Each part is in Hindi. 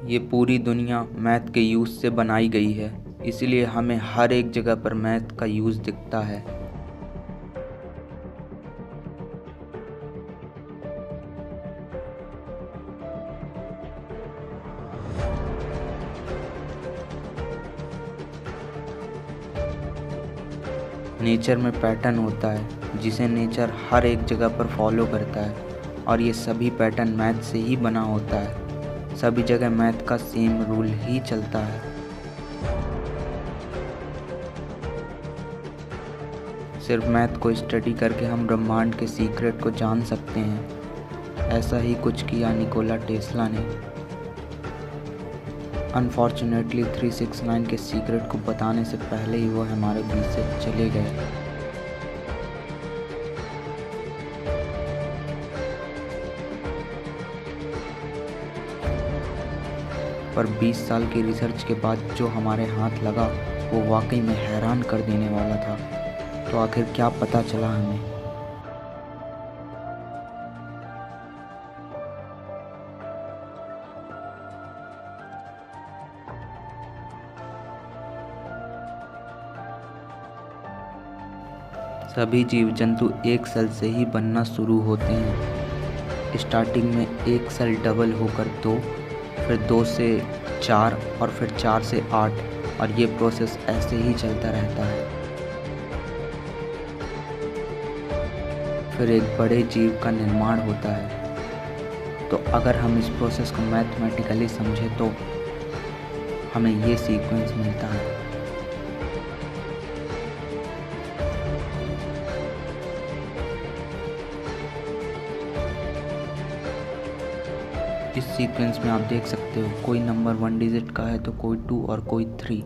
ये पूरी दुनिया मैथ के यूज़ से बनाई गई है, इसलिए हमें हर एक जगह पर मैथ का यूज़ दिखता है। नेचर में पैटर्न होता है जिसे नेचर हर एक जगह पर फॉलो करता है और ये सभी पैटर्न मैथ से ही बना होता है। सभी जगह मैथ का सेम रूल ही चलता है। सिर्फ मैथ को स्टडी करके हम ब्रह्मांड के सीक्रेट को जान सकते हैं। ऐसा ही कुछ किया निकोला टेस्ला ने। अनफॉर्चुनेटली 369 के सीक्रेट को बताने से पहले ही वो हमारे बीच से चले गए। पर 20 साल की रिसर्च के बाद जो हमारे हाथ लगा वो वाकई में हैरान कर देने वाला था। तो आखिर क्या पता चला हमें? सभी जीव जंतु एक सेल से ही बनना शुरू होते हैं। स्टार्टिंग में एक सेल डबल होकर 2, फिर 2 से 4 और फिर 4 से 8 और ये प्रोसेस ऐसे ही चलता रहता है। फिर एक बड़े जीव का निर्माण होता है। तो अगर हम इस प्रोसेस को मैथमेटिकली समझें तो हमें ये सीक्वेंस मिलता है। इस सीक्वेंस में आप देख सकते हो कोई नंबर 1 डिजिट का है तो कोई 2 और कोई 3।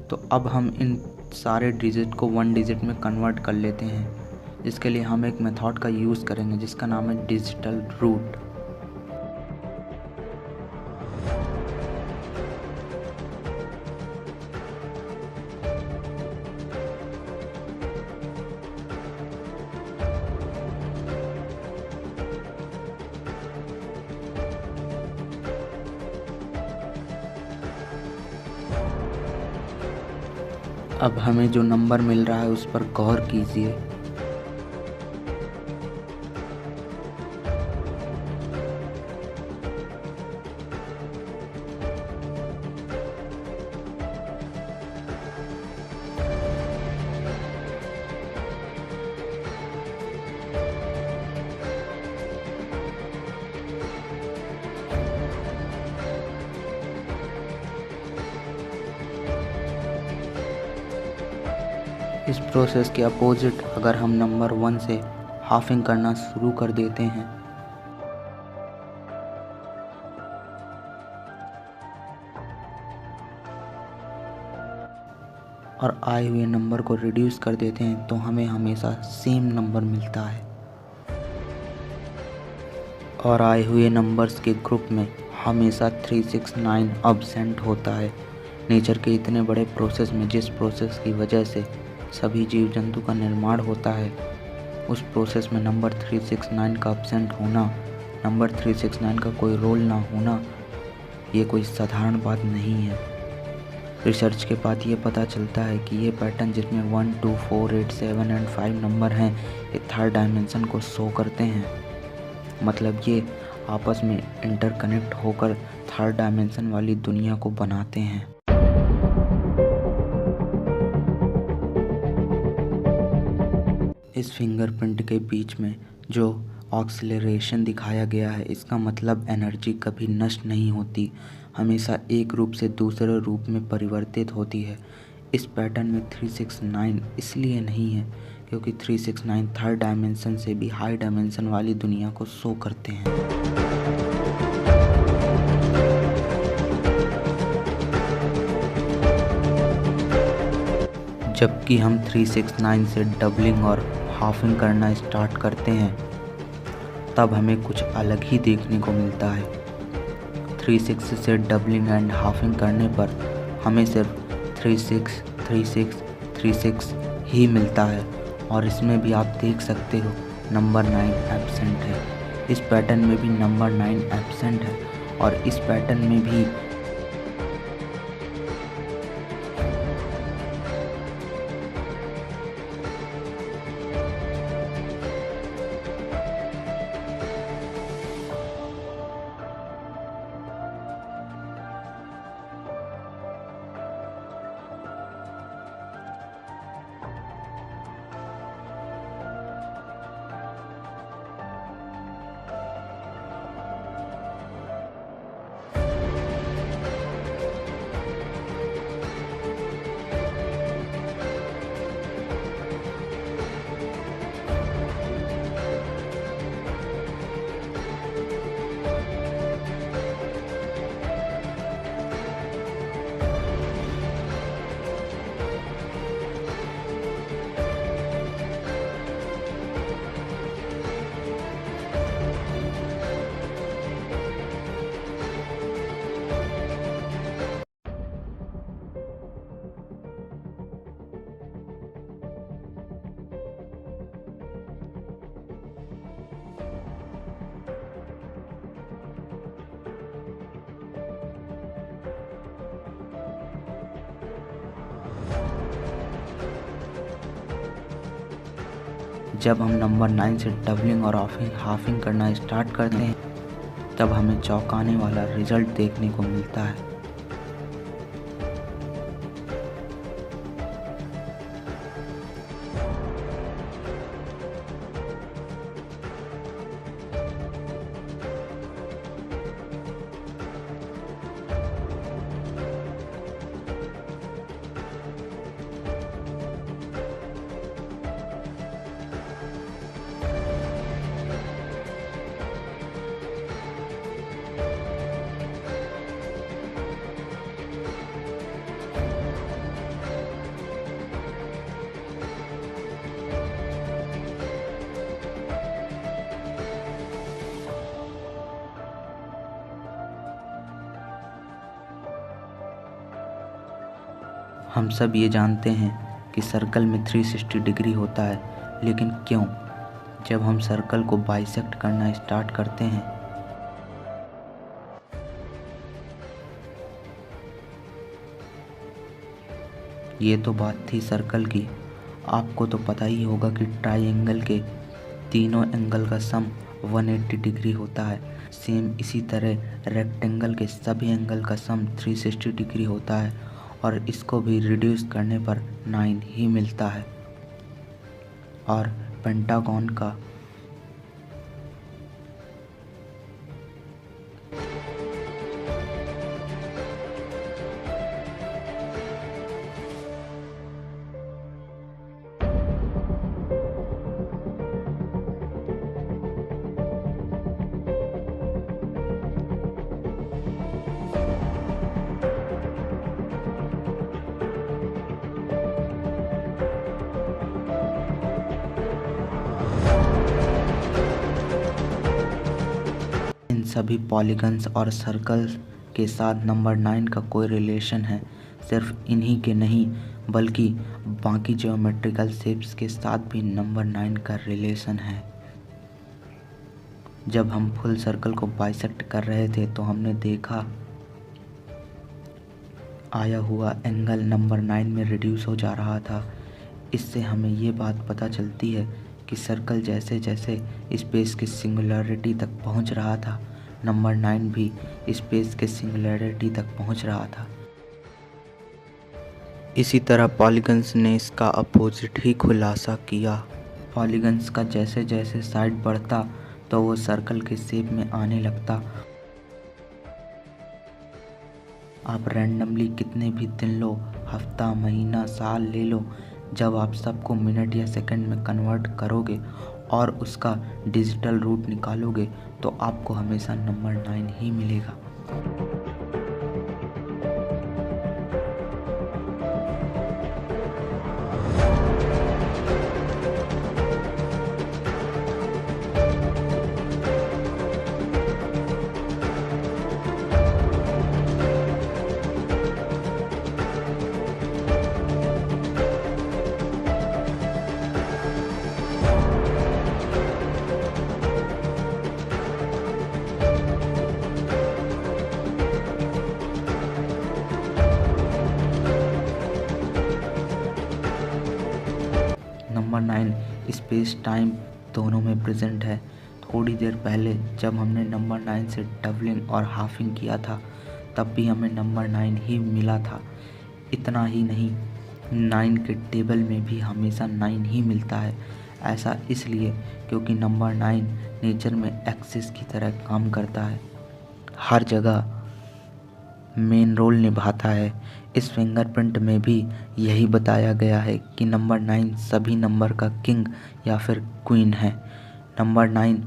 तो अब हम इन सारे डिजिट को 1 डिजिट में कन्वर्ट कर लेते हैं। इसके लिए हम एक मेथड का यूज़ करेंगे जिसका नाम है डिजिटल रूट। अब हमें जो नंबर मिल रहा है उस पर गौर कीजिए। इस प्रोसेस के अपोजिट अगर हम नंबर 1 से हाफिंग करना शुरू कर देते हैं और आए हुए नंबर को रिड्यूस कर देते हैं तो हमें हमेशा सेम नंबर मिलता है। और आए हुए नंबर्स के ग्रुप में हमेशा 369 अब्सेंट होता है। नेचर के इतने बड़े प्रोसेस में जिस प्रोसेस की वजह से सभी जीव जंतु का निर्माण होता है, उस प्रोसेस में नंबर 369 का अब्सेंट होना, नंबर 369 का कोई रोल ना होना, ये कोई साधारण बात नहीं है। रिसर्च के बाद ये पता चलता है कि ये पैटर्न जिसमें 1, 2, 4, 8, 7 एंड 5 नंबर हैं, ये थर्ड डायमेंशन को शो करते हैं। मतलब ये आपस में इंटरकनेक्ट होकर थर्ड डायमेंशन वाली दुनिया को बनाते हैं। इस फिंगरप्रिंट के बीच में जो ऑक्सीलरेशन दिखाया गया है, इसका मतलब एनर्जी कभी नष्ट नहीं होती, हमेशा एक रूप से दूसरे रूप में परिवर्तित होती है। इस पैटर्न में 369 इसलिए नहीं है क्योंकि 369 थर्ड डायमेंशन से भी हाई डायमेंशन वाली दुनिया को शो करते हैं। जबकि हम 369 से डबलिंग और हाफिंग करना स्टार्ट करते हैं तब हमें कुछ अलग ही देखने को मिलता है। 36 से डबलिंग एंड हाफिंग करने पर हमें सिर्फ 36, 36, 36 ही मिलता है और इसमें भी आप देख सकते हो नंबर 9 एब्सेंट है। इस पैटर्न में भी नंबर 9 एब्सेंट है और इस पैटर्न में भी जब हम नंबर 9 से डबलिंग और हाफिंग करना स्टार्ट करते हैं तब हमें चौंकाने वाला रिजल्ट देखने को मिलता है। हम सब ये जानते हैं कि सर्कल में 360 डिग्री होता है, लेकिन क्यों? जब हम सर्कल को बाइसेक्ट करना स्टार्ट करते हैं ये तो बात थी सर्कल की। आपको तो पता ही होगा कि ट्राइंगल के तीनों एंगल का सम 180 डिग्री होता है। सेम इसी तरह रेक्टेंगल के सभी एंगल का सम 360 डिग्री होता है और इसको भी रिड्यूस करने पर 9 ही मिलता है। और पेंटागन का सभी पॉलीगन्स और सर्कल्स के साथ नंबर 9 का कोई रिलेशन है। सिर्फ इन्हीं के नहीं बल्कि बाकी ज्योमेट्रिकल शेप्स के साथ भी नंबर 9 का रिलेशन है। जब हम फुल सर्कल को बाइसेक्ट कर रहे थे तो हमने देखा आया हुआ एंगल नंबर 9 में रिड्यूस हो जा रहा था। इससे हमें ये बात पता चलती है कि सर्कल जैसे जैसे स्पेस की सिंगुलरिटी तक पहुंच रहा था, नंबर 9 भी स्पेस के सिंगुलरिटी तक पहुंच रहा था। इसी तरह पॉलीगन्स ने इसका अपोजिट ही खुलासा किया। पॉलीगन्स का जैसे जैसे साइड बढ़ता तो वो सर्कल के शेप में आने लगता। आप रैंडमली कितने भी दिन लो, हफ्ता, महीना, साल ले लो, जब आप सबको मिनट या सेकंड में कन्वर्ट करोगे और उसका डिजिटल रूट निकालोगे तो आपको हमेशा नंबर 9 ही मिलेगा। स्पेस टाइम दोनों में प्रेजेंट है। थोड़ी देर पहले जब हमने नंबर 9 से डबलिंग और हाफिंग किया था तब भी हमें नंबर 9 ही मिला था। इतना ही नहीं, 9 के टेबल में भी हमेशा 9 ही मिलता है। ऐसा इसलिए क्योंकि नंबर 9 नेचर में एक्सिस की तरह काम करता है, हर जगह मेन रोल निभाता है। इस फिंगरप्रिंट में भी यही बताया गया है कि नंबर 9 सभी नंबर का किंग या फिर क्वीन है। नंबर 9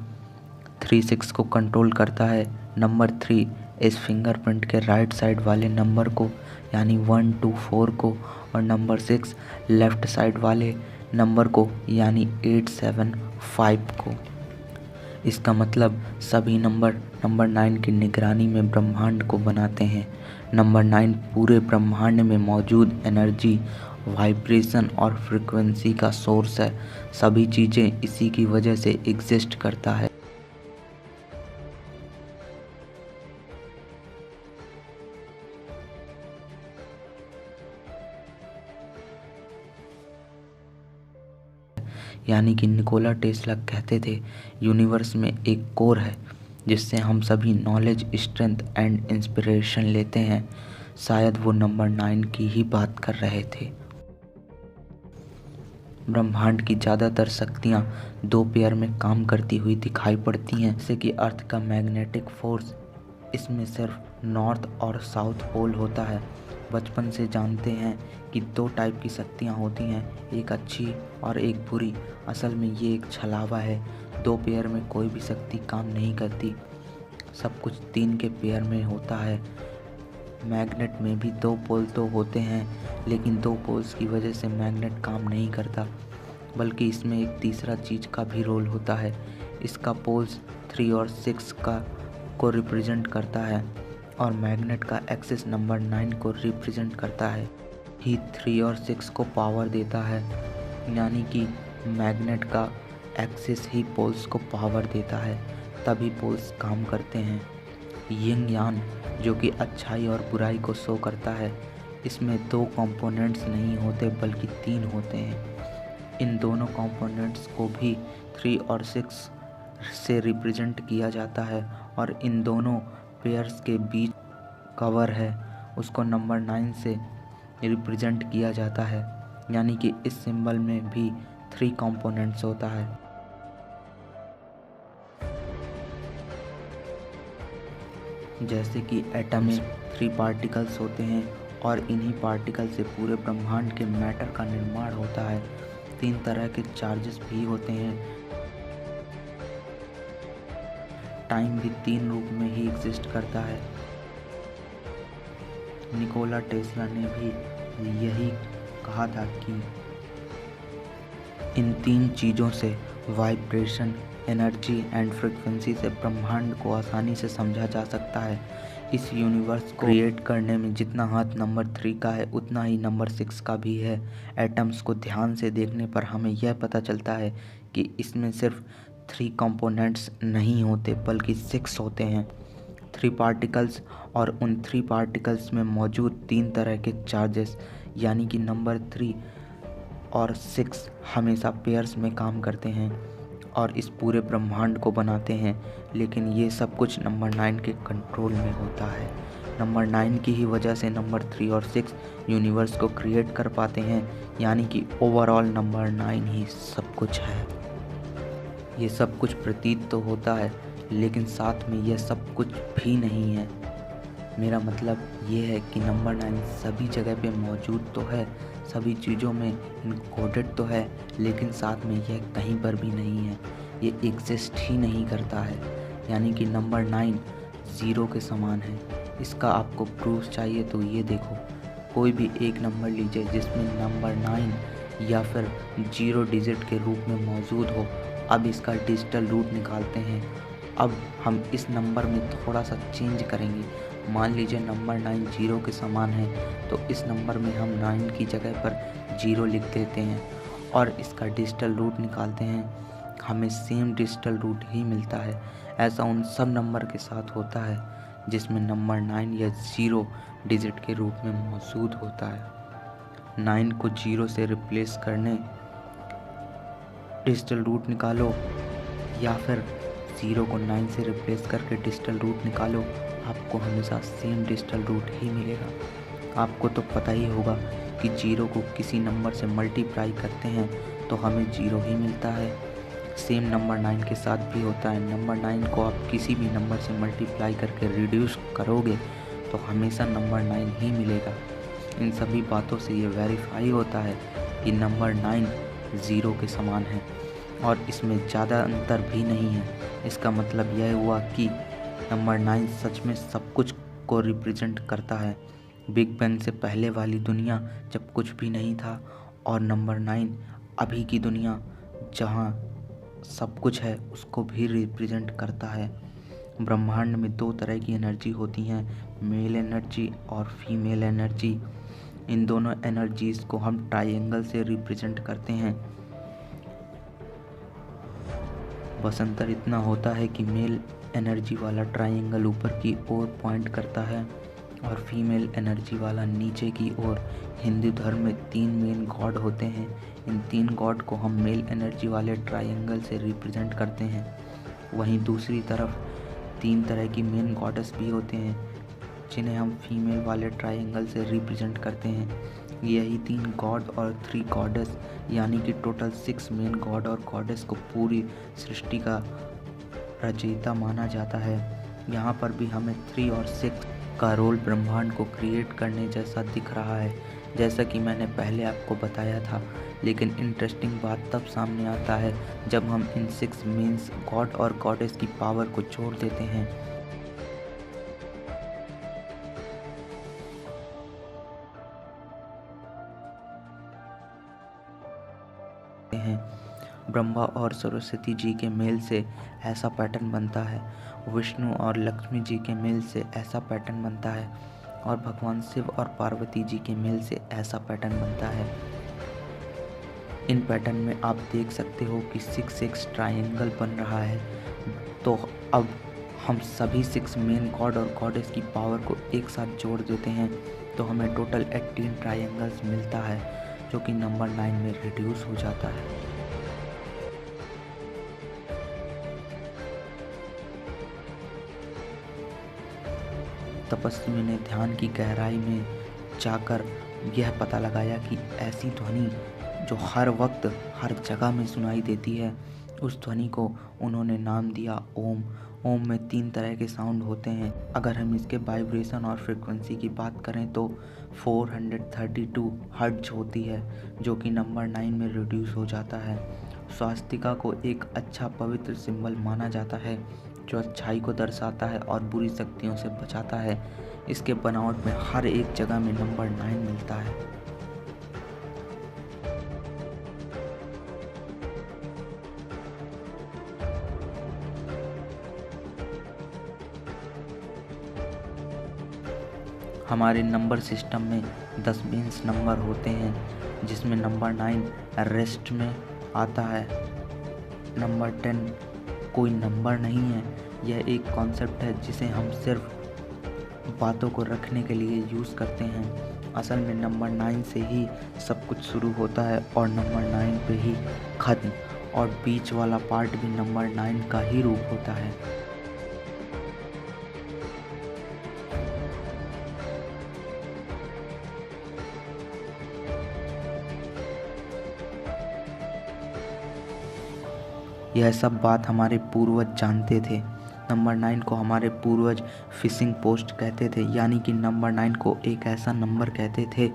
36 को कंट्रोल करता है। नंबर 3 इस फिंगरप्रिंट के राइट साइड वाले नंबर को यानी 1 2 4 को, और नंबर 6 लेफ्ट साइड वाले नंबर को यानी 8 7 5 को। इसका मतलब सभी नंबर नंबर 9 की निगरानी में ब्रह्मांड को बनाते हैं। नंबर 9 पूरे ब्रह्मांड में मौजूद एनर्जी, वाइब्रेशन और फ्रीक्वेंसी का सोर्स है। सभी चीज़ें इसी की वजह से एग्जिस्ट करता है। यानी कि निकोला टेस्ला कहते थे, यूनिवर्स में एक कोर है जिससे हम सभी नॉलेज, स्ट्रेंथ एंड इंस्पिरेशन लेते हैं। शायद वो नंबर 9 की ही बात कर रहे थे। ब्रह्मांड की ज़्यादातर शक्तियाँ दो पेयर में काम करती हुई दिखाई पड़ती हैं, जैसे कि अर्थ का मैग्नेटिक फोर्स, इसमें सिर्फ नॉर्थ और साउथ पोल होता है। बचपन से जानते हैं कि दो टाइप की शक्तियाँ होती हैं, एक अच्छी और एक बुरी। असल में ये एक छलावा है। दो पेयर में कोई भी शक्ति काम नहीं करती, सब कुछ तीन के पेयर में होता है। मैग्नेट में भी दो पोल तो होते हैं, लेकिन दो पोल्स की वजह से मैग्नेट काम नहीं करता, बल्कि इसमें एक तीसरा चीज़ का भी रोल होता है। इसका पोल्स 3 और 6 को रिप्रेजेंट करता है और मैग्नेट का एक्सिस नंबर 9 को रिप्रेजेंट करता है। ही 3 और 6 को पावर देता है, यानी कि मैग्नेट का एक्सिस ही पोल्स को पावर देता है, तभी पोल्स काम करते हैं। यिंग यान, जो कि अच्छाई और बुराई को शो करता है, इसमें दो कंपोनेंट्स नहीं होते बल्कि तीन होते हैं। इन दोनों कंपोनेंट्स को भी 3 और 6 से रिप्रेजेंट किया जाता है, और इन दोनों पेयर्स के बीच कवर है उसको नंबर 9 से रिप्रेजेंट किया जाता है। यानी कि इस सिंबल में भी 3 कंपोनेंट्स होता है। जैसे कि एटम में 3 पार्टिकल्स होते हैं और इन्हीं पार्टिकल से पूरे ब्रह्मांड के मैटर का निर्माण होता है। 3 तरह के चार्जेस भी होते हैं। टाइम भी 3 रूप में ही एग्जिस्ट करता है। निकोला टेस्ला ने भी यही कहा था कि इन 3 चीज़ों से, वाइब्रेशन, एनर्जी एंड फ्रीक्वेंसी से, ब्रह्मांड को आसानी से समझा जा सकता है। इस यूनिवर्स को क्रिएट करने में जितना हाथ नंबर 3 का है उतना ही नंबर 6 का भी है। एटम्स को ध्यान से देखने पर हमें यह पता चलता है कि इसमें सिर्फ 3 कंपोनेंट्स नहीं होते बल्कि 6 होते हैं। 3 पार्टिकल्स, और उन 3 पार्टिकल्स में मौजूद 3 तरह के चार्जेस, यानी कि नंबर 3 और 6 हमेशा पेयर्स में काम करते हैं और इस पूरे ब्रह्मांड को बनाते हैं। लेकिन ये सब कुछ नंबर 9 के कंट्रोल में होता है। नंबर 9 की ही वजह से नंबर 3 और 6 यूनिवर्स को क्रिएट कर पाते हैं, यानी कि ओवरऑल नंबर 9 ही सब कुछ है। ये सब कुछ प्रतीत तो होता है, लेकिन साथ में यह सब कुछ भी नहीं है। मेरा मतलब ये है कि नंबर 9 सभी जगह पे मौजूद तो है, सभी चीज़ों में इनकोडेड तो है, लेकिन साथ में यह कहीं पर भी नहीं है। ये एग्जिस्ट ही नहीं करता है। यानी कि नंबर 9 ज़ीरो के समान है। इसका आपको प्रूफ चाहिए तो ये देखो, कोई भी एक नंबर लीजिए जिसमें नंबर 9 या फिर 0 डिजिट के रूप में मौजूद हो। अब इसका डिजिटल रूट निकालते हैं। अब हम इस नंबर में थोड़ा सा चेंज करेंगे। मान लीजिए नंबर 9 0 के समान है, तो इस नंबर में हम 9 की जगह पर 0 लिख देते हैं और इसका डिजिटल रूट निकालते हैं। हमें सेम डिजिटल रूट ही मिलता है। ऐसा उन सब नंबर के साथ होता है जिसमें नंबर 9 या 0 डिजिट के रूप में मौजूद होता है। 9 को 0 से रिप्लेस करने डिजिटल रूट निकालो या फिर 0 को 9 से रिप्लेस करके डिजिटल रूट निकालो, आपको हमेशा सेम डिजिटल रूट ही मिलेगा। आपको तो पता ही होगा कि 0 को किसी नंबर से मल्टीप्लाई करते हैं तो हमें 0 ही मिलता है। सेम नंबर 9 के साथ भी होता है। नंबर 9 को आप किसी भी नंबर से मल्टीप्लाई करके रिड्यूस करोगे तो हमेशा नंबर 9 ही मिलेगा। इन सभी बातों से ये वेरीफाई होता है कि नंबर 9 0 के समान है और इसमें ज़्यादा अंतर भी नहीं है। इसका मतलब यह हुआ कि नंबर 9 सच में सब कुछ को रिप्रेजेंट करता है। बिग बैंग से पहले वाली दुनिया जब कुछ भी नहीं था, और नंबर 9 अभी की दुनिया जहाँ सब कुछ है उसको भी रिप्रेजेंट करता है। ब्रह्मांड में 2 तरह की एनर्जी होती हैं, मेल एनर्जी और फीमेल एनर्जी। इन दोनों एनर्जीज़ को हम ट्रायंगल से रिप्रेजेंट करते हैं। बस अंतर इतना होता है कि मेल एनर्जी वाला ट्रायंगल ऊपर की ओर पॉइंट करता है और फीमेल एनर्जी वाला नीचे की ओर। हिंदू धर्म में 3 मेन गॉड होते हैं। इन 3 गॉड को हम मेल एनर्जी वाले ट्रायंगल से रिप्रेजेंट करते हैं। वहीं दूसरी तरफ 3 तरह की मेन गॉडेस भी होते हैं जिन्हें हम फीमेल वाले ट्रायंगल से रिप्रेजेंट करते हैं। यही 3 गॉड और 3 गॉडेस यानी कि टोटल 6 मेन गॉड और गॉडेस को पूरी सृष्टि का रचयिता माना जाता है। यहाँ पर भी हमें 3 और 6 का रोल ब्रह्मांड को क्रिएट करने जैसा दिख रहा है, जैसा कि मैंने पहले आपको बताया था। लेकिन इंटरेस्टिंग बात तब सामने आता है जब हम इन 6 मेंस गॉड और गॉडेस की पावर को जोड़ देते हैं। ब्रह्मा और सरस्वती जी के मेल से ऐसा पैटर्न बनता है, विष्णु और लक्ष्मी जी के मेल से ऐसा पैटर्न बनता है, और भगवान शिव और पार्वती जी के मेल से ऐसा पैटर्न बनता है। इन पैटर्न में आप देख सकते हो कि 6 ट्रायंगल बन रहा है। तो अब हम सभी 6 मेन गॉड और गॉडेस की पावर को एक साथ जोड़ देते हैं तो हमें टोटल 18 ट्रायंगल्स मिलता है, जो कि नंबर 9 में रिड्यूस हो जाता है। तपस्वी ने ध्यान की गहराई में जाकर यह पता लगाया कि ऐसी ध्वनि जो हर वक्त हर जगह में सुनाई देती है, उस ध्वनि को उन्होंने नाम दिया ओम। ओम में 3 तरह के साउंड होते हैं। अगर हम इसके वाइब्रेशन और फ्रिक्वेंसी की बात करें तो 432 हर्ट्ज होती है, जो कि नंबर 9 में रिड्यूस हो जाता है। स्वास्तिका को एक अच्छा पवित्र सिंबल माना जाता है जो अच्छाई को दर्शाता है और बुरी शक्तियों से बचाता है। इसके बनावट में हर एक जगह में नंबर 9 मिलता है। हमारे नंबर सिस्टम में 10 मेंस नंबर होते हैं, जिसमें नंबर 9 रेस्ट में आता है। नंबर 10 कोई नंबर नहीं है, यह एक कॉन्सेप्ट है जिसे हम सिर्फ बातों को रखने के लिए यूज़ करते हैं। असल में नंबर 9 से ही सब कुछ शुरू होता है और नंबर 9 पे ही ख़त्म, और बीच वाला पार्ट भी नंबर 9 का ही रूप होता है। यह सब बात हमारे पूर्वज जानते थे। नंबर 9 को हमारे पूर्वज फिशिंग पोस्ट कहते थे, यानी कि नंबर 9 को एक ऐसा नंबर कहते थे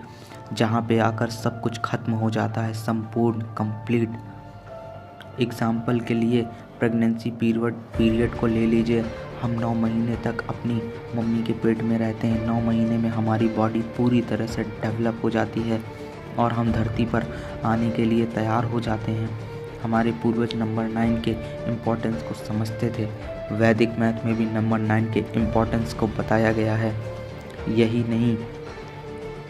जहाँ पे आकर सब कुछ खत्म हो जाता है, संपूर्ण, कंप्लीट। एग्जाम्पल के लिए प्रेगनेंसी पीरियड को ले लीजिए। हम 9 महीने तक अपनी मम्मी के पेट में रहते हैं। 9 महीने में हमारी बॉडी पूरी तरह से डेवलप हो जाती है और हम धरती पर आने के लिए तैयार हो जाते हैं। हमारे पूर्वज नंबर 9 के इम्पोर्टेंस को समझते थे। वैदिक मैथ में भी नंबर 9 के इम्पोर्टेंस को बताया गया है। यही नहीं,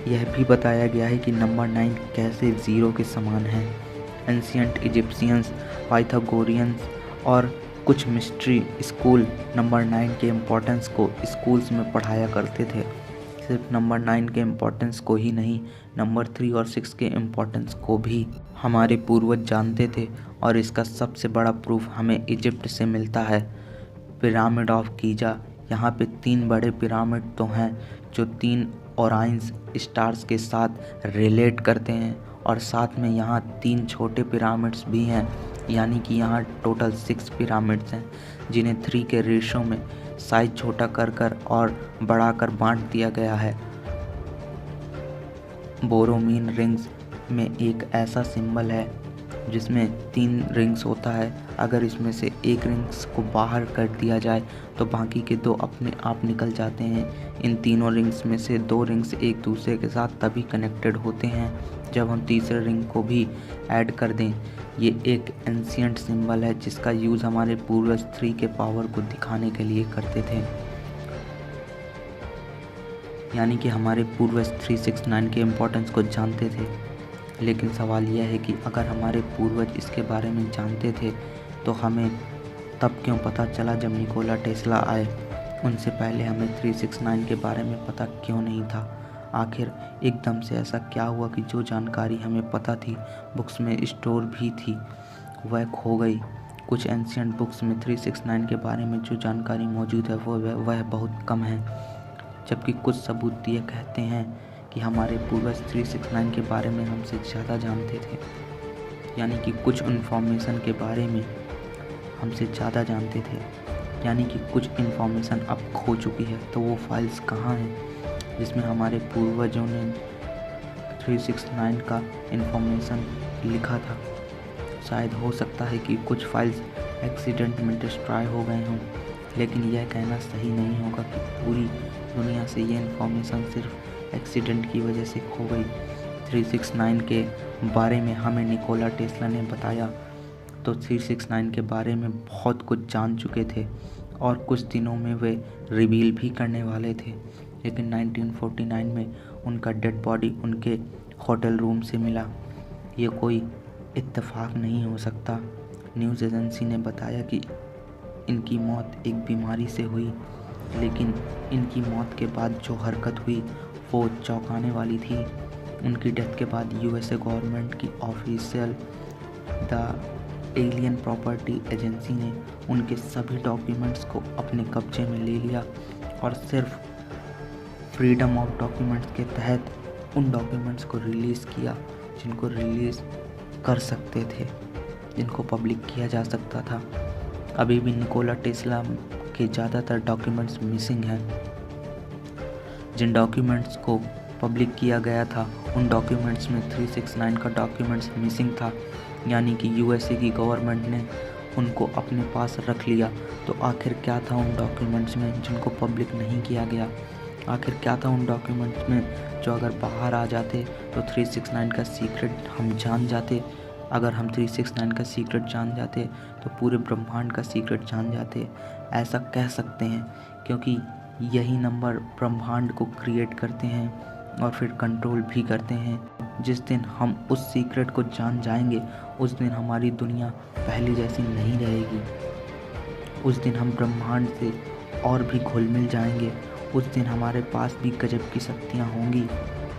यह भी बताया गया है कि नंबर 9 कैसे 0 के समान है। एंशियंट इजिप्शियंस, पाइथागोरियंस और कुछ मिस्ट्री स्कूल नंबर 9 के इम्पोर्टेंस को स्कूल्स में पढ़ाया करते थे। सिर्फ नंबर 9 के इम्पोर्टेंस को ही नहीं, नंबर 3 और 6 के इम्पोर्टेंस को भी। हमारे पूर्वज जानते थे और इसका सबसे बड़ा प्रूफ हमें इजिप्ट से मिलता है। पिरामिड ऑफ गीजा, यहाँ पे 3 बड़े पिरामिड तो हैं जो 3 ओराइंस स्टार्स के साथ रिलेट करते हैं और साथ में यहाँ 3 छोटे पिरामिड्स भी हैं, यानी कि यहाँ टोटल 6 पिरामिड्स हैं जिन्हें 3 के रेशो में साइज छोटा कर और बढ़ाकर बांट दिया गया है। बोरोमीन रिंग्स में एक ऐसा सिंबल है जिसमें 3 रिंग्स होता है। अगर इसमें से एक रिंग्स को बाहर कर दिया जाए तो बाकी के 2 अपने आप निकल जाते हैं। इन तीनों रिंग्स में से 2 रिंग्स एक दूसरे के साथ तभी कनेक्टेड होते हैं जब हम तीसरे रिंग को भी ऐड कर दें। ये एक एंशिएंट सिंबल है जिसका यूज़ हमारे पूर्वज 3 के पावर को दिखाने के लिए करते थे, यानी कि हमारे पूर्वज 369 के इम्पोर्टेंस को जानते थे। लेकिन सवाल यह है कि अगर हमारे पूर्वज इसके बारे में जानते थे तो हमें तब क्यों पता चला जब निकोला टेस्ला आए? उनसे पहले हमें 369 के बारे में पता क्यों नहीं था? आखिर एकदम से ऐसा क्या हुआ कि जो जानकारी हमें पता थी, बुक्स में स्टोर भी थी, वह खो गई? कुछ एंशिएंट बुक्स में 369 के बारे में जो जानकारी मौजूद है वह बहुत कम है, जबकि कुछ सबूत ये कहते हैं कि हमारे पूर्वज 369 के बारे में हमसे ज़्यादा जानते थे, यानी कि कुछ इन्फॉर्मेशन के बारे में हमसे ज़्यादा जानते थे, यानी कि कुछ इन्फॉर्मेशन अब खो चुकी है। तो वो फाइल्स कहाँ हैं जिसमें हमारे पूर्वजों ने 369 का इन्फॉर्मेशन लिखा था? शायद हो सकता है कि कुछ फाइल्स एक्सीडेंट में डिस्ट्रॉय हो गए हों, लेकिन यह कहना सही नहीं होगा कि पूरी दुनिया से ये इन्फॉर्मेशन सिर्फ एक्सीडेंट की वजह से खो गई। 369 के बारे में हमें निकोला टेस्ला ने बताया तो 369 के बारे में बहुत कुछ जान चुके थे और कुछ दिनों में वे रिवील भी करने वाले थे। लेकिन 1949 में उनका डेड बॉडी उनके होटल रूम से मिला। ये कोई इत्तेफाक नहीं हो सकता। न्यूज़ एजेंसी ने बताया कि इनकी मौत एक बीमारी से हुई, लेकिन इनकी मौत के बाद जो हरकत हुई वो चौंकाने वाली थी। उनकी डेथ के बाद यूएसए गवर्नमेंट की official the alien property agency ने उनके सभी डॉक्यूमेंट्स को अपने कब्जे में ले लिया और सिर्फ फ्रीडम ऑफ डॉक्यूमेंट्स के तहत उन डॉक्यूमेंट्स को रिलीज़ किया जिनको रिलीज़ कर सकते थे, जिनको पब्लिक किया जा सकता था। अभी भी निकोला टेस्ला के ज़्यादातर डॉक्यूमेंट्स मिसिंग हैं। जिन डॉक्यूमेंट्स को पब्लिक किया गया था उन डॉक्यूमेंट्स में 369 का डॉक्यूमेंट्स मिसिंग था, यानी कि यूएसए की गवर्नमेंट ने उनको अपने पास रख लिया। तो आखिर क्या था उन डॉक्यूमेंट्स में जिनको पब्लिक नहीं किया गया? आखिर क्या था उन डॉक्यूमेंट्स में जो अगर बाहर आ जाते तो 369 का सीक्रेट हम जान जाते? अगर हम 369 का सीक्रेट जान जाते तो पूरे ब्रह्मांड का सीक्रेट जान जाते, ऐसा कह सकते हैं, क्योंकि यही नंबर ब्रह्मांड को क्रिएट करते हैं और फिर कंट्रोल भी करते हैं। जिस दिन हम उस सीक्रेट को जान जाएंगे उस दिन हमारी दुनिया पहले जैसी नहीं रहेगी। उस दिन हम ब्रह्मांड से और भी घुल मिल जाएंगे। उस दिन हमारे पास भी गजब की शक्तियाँ होंगी,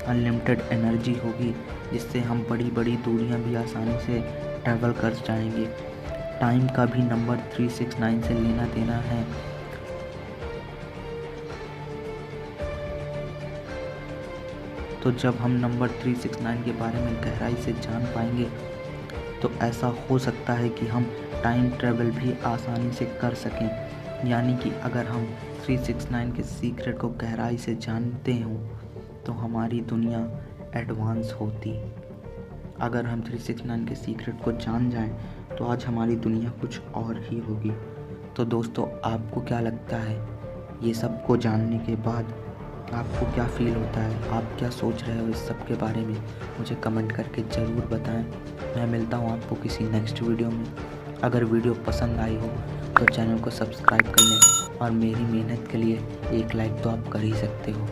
अनलिमिटेड एनर्जी होगी, जिससे हम बड़ी बड़ी दूरियां भी आसानी से ट्रैवल कर जाएंगे। टाइम का भी नंबर 369 से लेना देना है। तो जब हम नंबर 369 के बारे में गहराई से जान पाएंगे तो ऐसा हो सकता है कि हम टाइम ट्रैवल भी आसानी से कर सकें। यानी कि अगर हम 369 के सीक्रेट को गहराई से जानते हों तो हमारी दुनिया एडवांस होती। अगर हम 369 के सीक्रेट को जान जाएं तो आज हमारी दुनिया कुछ और ही होगी। तो दोस्तों, आपको क्या लगता है? ये सब को जानने के बाद आपको क्या फील होता है? आप क्या सोच रहे हो इस सब के बारे में? मुझे कमेंट करके ज़रूर बताएं। मैं मिलता हूँ आपको किसी नेक्स्ट वीडियो में। अगर वीडियो पसंद आई हो तो चैनल को सब्सक्राइब कर लें और मेरी मेहनत के लिए एक लाइक तो आप कर ही सकते हो।